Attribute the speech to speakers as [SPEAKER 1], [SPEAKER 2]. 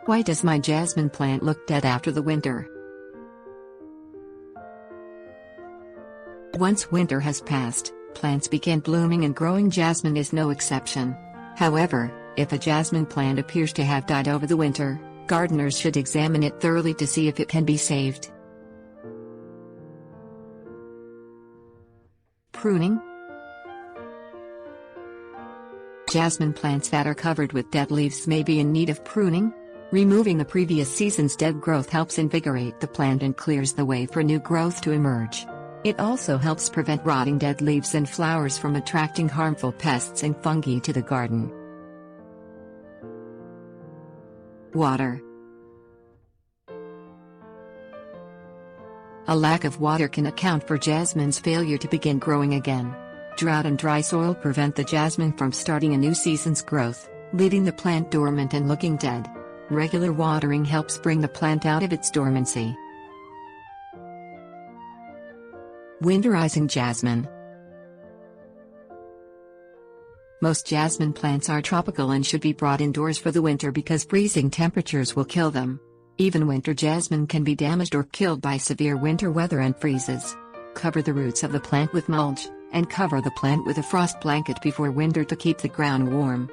[SPEAKER 1] Why does my jasmine plant look dead after the winter? Once winter has passed, plants begin blooming, and growing jasmine is no exception. However, if a jasmine plant appears to have died over the winter, gardeners should examine it thoroughly to see if it can be saved. Pruning. Jasmine plants that are covered with dead leaves may be in need of pruning. Removing the previous season's dead growth helps invigorate the plant and clears the way for new growth to emerge. It also helps prevent rotting dead leaves and flowers from attracting harmful pests and fungi to the garden. Water. A lack of water can account for jasmine's failure to begin growing again. Drought and dry soil prevent the jasmine from starting a new season's growth, leaving the plant dormant and looking dead. Regular watering helps bring the plant out of its dormancy. Winterizing jasmine. Most jasmine plants are tropical and should be brought indoors for the winter because freezing temperatures will kill them. Even winter jasmine can be damaged or killed by severe winter weather and freezes. Cover the roots of the plant with mulch, and cover the plant with a frost blanket before winter to keep the ground warm.